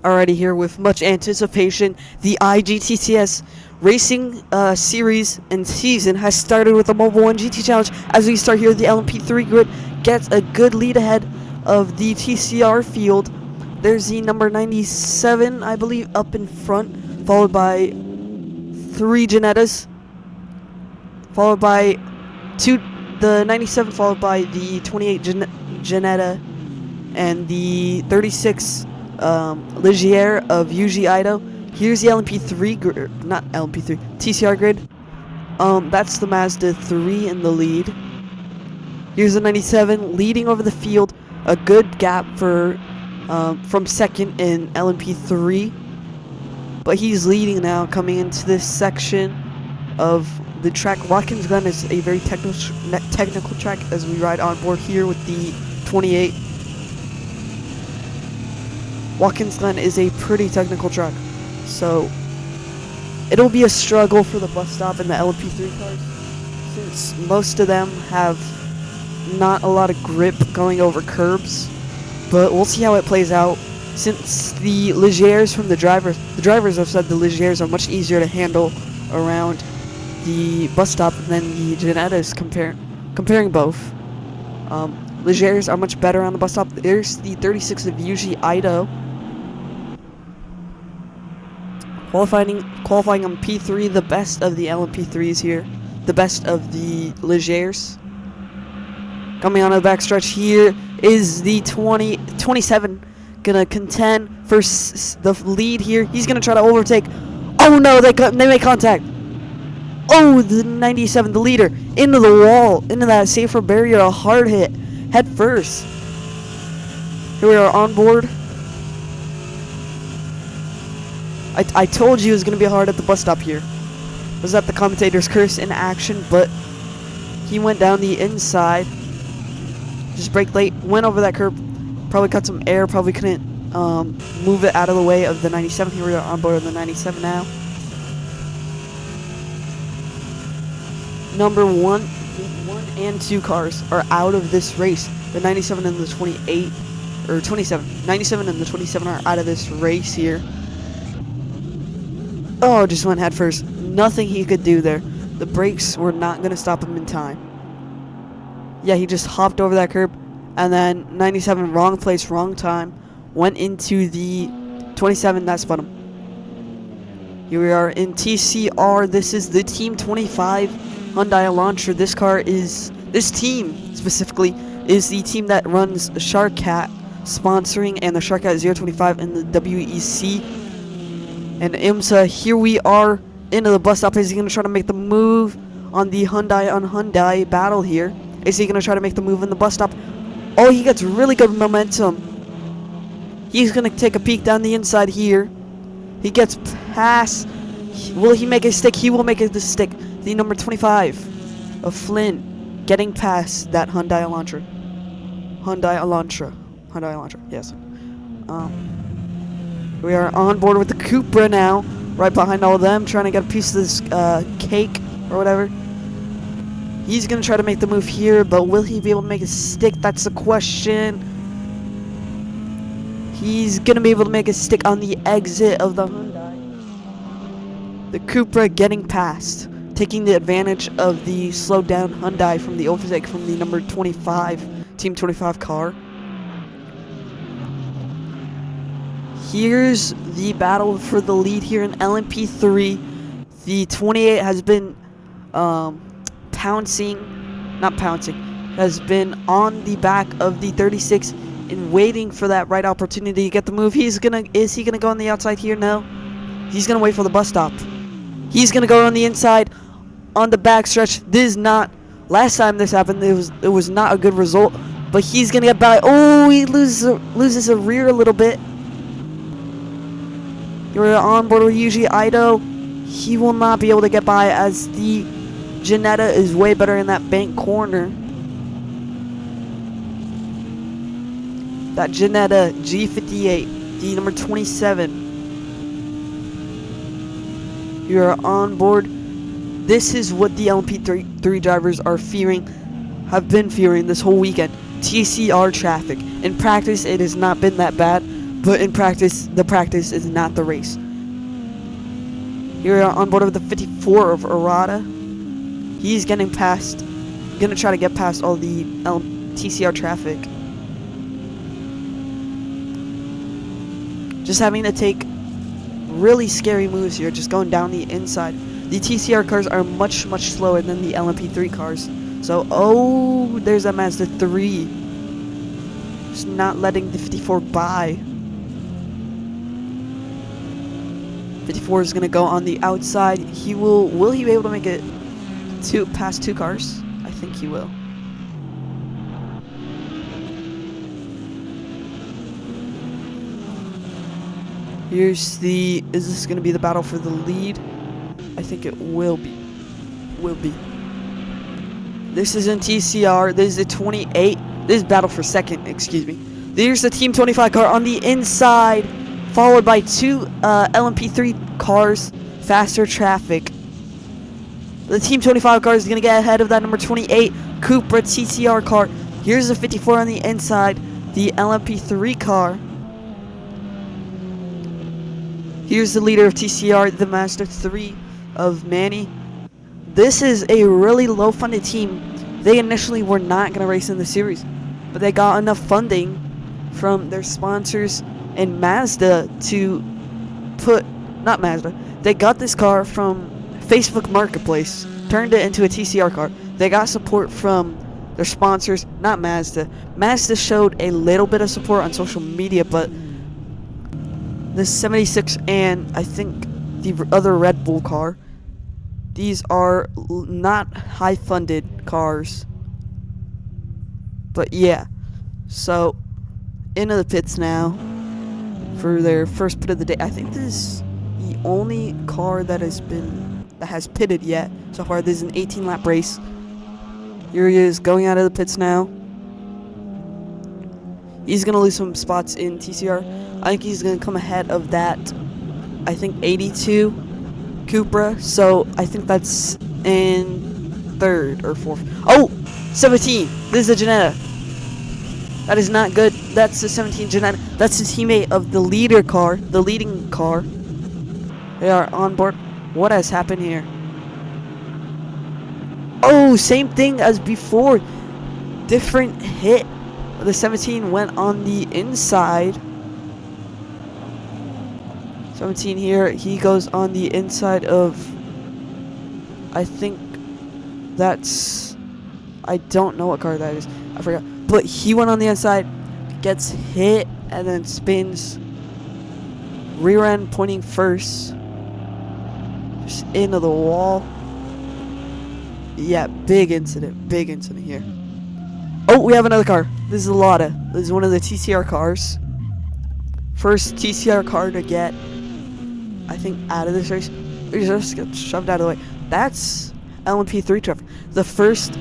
Alrighty, here with much anticipation, the IGTCS Racing Series and season has started with the Mobil 1 GT Challenge. As we start here, the LMP3 grid gets a good lead ahead of the TCR field. There's the number 97, I believe, up in front, followed by 3 Janettas, followed by the 97, followed by the 28 Janetta, and the 36 Ligier of UG Ido. Here's the LMP3 not LMP3, TCR grid. That's the Mazda 3 in the lead. Here's the 97 leading over the field, a good gap for from second in LMP3, but he's leading now coming into this section of the track. Watkins Glen is a very technical track as we ride on board here with the 28. Watkins Glen is a pretty technical track, so it'll be a struggle for the bus stop and the LMP3 cars, since most of them have not a lot of grip going over curbs. But we'll see how it plays out, since the Ligiers from the drivers have said the Ligiers are much easier to handle around the bus stop than the Janettas. Comparing both, Ligiers are much better on the bus stop. There's the 36 of UG Ido qualifying on P3, the best of the LMP3s here, the best of the Ligiers. Coming on the backstretch here is the 27 gonna contend for the lead here. He's gonna try to overtake. Oh no, they make contact. Oh, the 97, the leader, into the wall, into that safer barrier, a hard hit, head first. Here we are on board. I told you it was going to be hard at the bus stop here. Was that the commentator's curse in action, but he went down the inside. Just braked late, went over that curb, probably cut some air, probably couldn't move it out of the way of the 97. Here we are on board of the 97 now. Number 1 and 2 cars are out of this race. The 97 and the 28, or 27. 97 and the 27 are out of this race here. Oh, just went head first. Nothing he could do there. The brakes were not going to stop him in time. Yeah, he just hopped over that curb. And then 97, wrong place, wrong time. Went into the 27, that spun him. Here we are in TCR. This is the Team 25 Hyundai Elantra. This team specifically is the team that runs Shark Cat sponsoring, and the Shark Cat 025 in the WEC. And IMSA, here we are into the bus stop. Is he going to try to make the move on the Hyundai battle here? Is he going to try to make the move in the bus stop? Oh, he gets really good momentum. He's going to take a peek down the inside here. He gets past. Will he make a stick? He will make a stick. The number 25 of Flynn getting past that Hyundai Elantra. Hyundai Elantra, yes. We are on board with the Cupra now, right behind all of them, trying to get a piece of this cake or whatever. He's going to try to make the move here, but will he be able to make a stick? That's the question. He's going to be able to make a stick on the exit of the Hyundai. The Cupra getting past, taking the advantage of the slowed down Hyundai from the overtake from the number 25, Team 25 car. Here's the battle for the lead here in LMP3. The 28 has been has been on the back of the 36 and waiting for that right opportunity to get the move. Is he gonna go on the outside here? No. He's gonna wait for the bus stop. He's gonna go on the inside on the back stretch. This is not, last time this happened, it was not a good result, but he's gonna get by. Oh, he loses a rear a little bit. You're on board with UG Ido. He will not be able to get by, as the Janetta is way better in that bank corner. That Janetta G58, the number 27. You're on board. This is what the LMP3 drivers are have been fearing this whole weekend. TCR traffic. In practice, it has not been that bad, But in practice, the practice is not the race. Here on board with the 54 of Arata. He's getting past, gonna try to get past all the TCR traffic. Just having to take really scary moves here, just going down the inside. The TCR cars are much slower than the LMP3 cars. So, oh, there's that Mazda 3. Just not letting the 54 by. 54 is gonna go on the outside. Will he be able to make it past 2 cars? I think he will. Is this gonna be the battle for the lead? I think it will be. This is in TCR. This is the 28. This is battle for second, excuse me. There's the Team 25 car on the inside, followed by 2 LMP3 cars, faster traffic. The Team 25 car is going to get ahead of that number 28 Cupra TCR car. Here's the 54 on the inside, the LMP3 car. Here's the leader of TCR, the Mazda 3 of Manny. This is a really low-funded team. They initially were not going to race in the series, but they got enough funding from their sponsors and Mazda to not Mazda. They got this car from Facebook Marketplace, turned it into a TCR car. They got support from their sponsors, not Mazda. Mazda showed a little bit of support on social media, but the 76 and I think the other Red Bull car, these are not high-funded cars. But yeah, so into the pits now for their first pit of the day. I think this is the only car that has pitted yet so far. This is an 18-lap race. Here he is going out of the pits now. He's gonna lose some spots in TCR. I think he's gonna come ahead of that, I think 82 Cupra. So I think that's in 3rd or 4th. Oh, 17. This is a Janetta. That is not good. That's the 17 Janetta. That's the teammate of the leading car. They are on board. What has happened here? Oh, same thing as before. Different hit. The 17 went on the inside. 17 here. He goes on the inside of, I think that's, I don't know what car that is. I forgot. But he went on the inside, gets hit, and then spins. Rear end pointing first. Just into the wall. Yeah, big incident here. Oh, we have another car. This is a Lotta. This is one of the TCR cars. First TCR car to get, I think, out of this race. It just gets shoved out of the way. That's LMP3 traffic. The first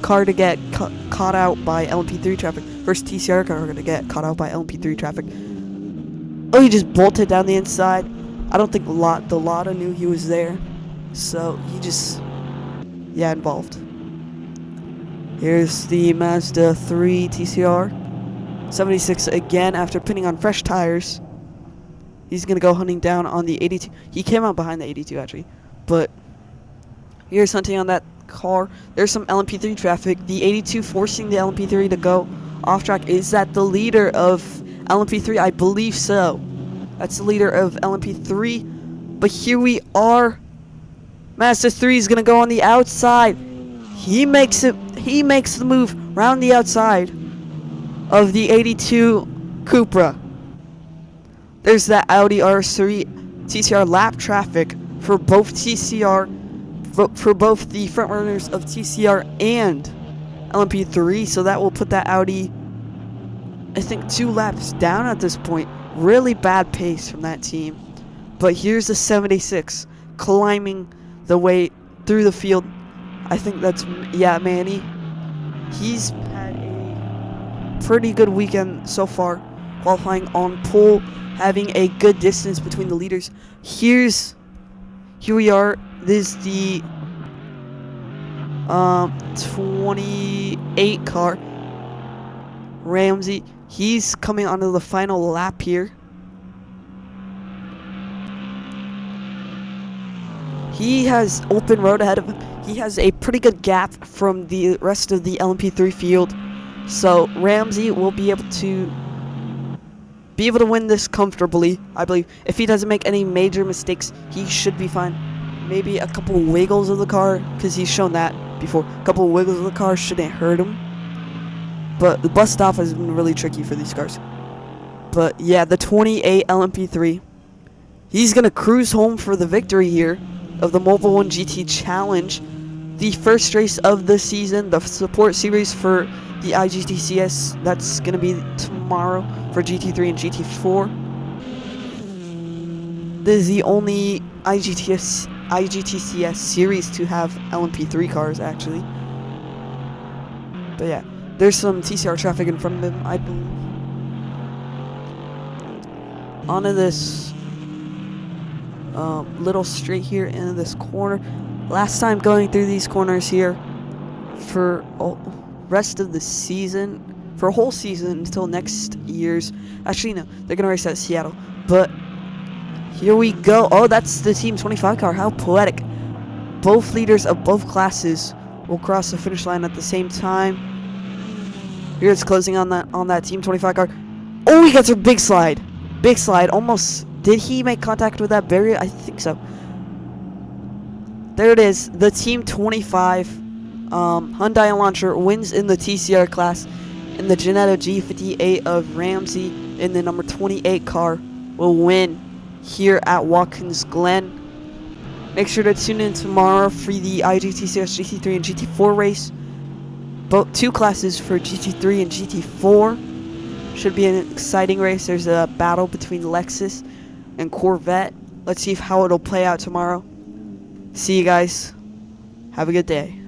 car to get caught out by LMP3 traffic. First TCR car to get caught out by LMP3 traffic. Oh, he just bolted down the inside. I don't think the Lotta knew he was there. So he just, involved. Here's the Mazda 3 TCR. 76 again after pinning on fresh tires. He's going to go hunting down on the 82. He came out behind the 82 actually. But here's hunting on that car. There's some LMP3 traffic. The 82 forcing the LMP3 to go off track. Is that the leader of LMP3? I believe so. That's the leader of LMP3. But here we are. Mazda 3 is going to go on the outside. He makes it. He makes the move round the outside of the 82 Cupra. There's that Audi R3 TCR lap traffic for both TCR, for both the front runners of TCR and LMP3. So that will put that Audi, I think, 2 laps down at this point. Really bad pace from that team. But here's the 76 climbing the way through the field. I think that's, Manny. He's had a pretty good weekend so far, qualifying on pole, having a good distance between the leaders. Here we are. This is the 28 car. Ramsey. He's coming onto the final lap here. He has open road ahead of him. He has a pretty good gap from the rest of the LMP3 field. So Ramsey will be able to win this comfortably, I believe. If he doesn't make any major mistakes, he should be fine. Maybe a couple wiggles of the car, because he's shown that before. A couple wiggles of the car shouldn't hurt him. But the bust off has been really tricky for these cars. But yeah, the 28 LMP3. He's going to cruise home for the victory here of the Mobil 1 GT Challenge. The first race of the season, the support series for the IGTCS. That's going to be tomorrow for GT3 and GT4. This is the only IGTCS series to have LMP3 cars, actually. But yeah, there's some TCR traffic in front of him, I believe. Onto this little straight here into this corner. Last time going through these corners here for rest of the season, for a whole season until next year's. Actually, no, they're gonna race at Seattle. But here we go. Oh, that's the Team 25 car. How poetic! Both leaders of both classes will cross the finish line at the same time. Here it's closing on that Team 25 car. Oh, he gets a big slide. Big slide. Almost. Did he make contact with that barrier? I think so. There it is. The Team 25 Hyundai Elantra wins in the TCR class. And the Ginetta G58 of Ramsey in the number 28 car will win here at Watkins Glen. Make sure to tune in tomorrow for the IGTCS GT3 and GT4 race. Both two classes for GT3 and GT4. Should be an exciting race. There's a battle between Lexus and Corvette. Let's see how it'll play out tomorrow. See you guys. Have a good day.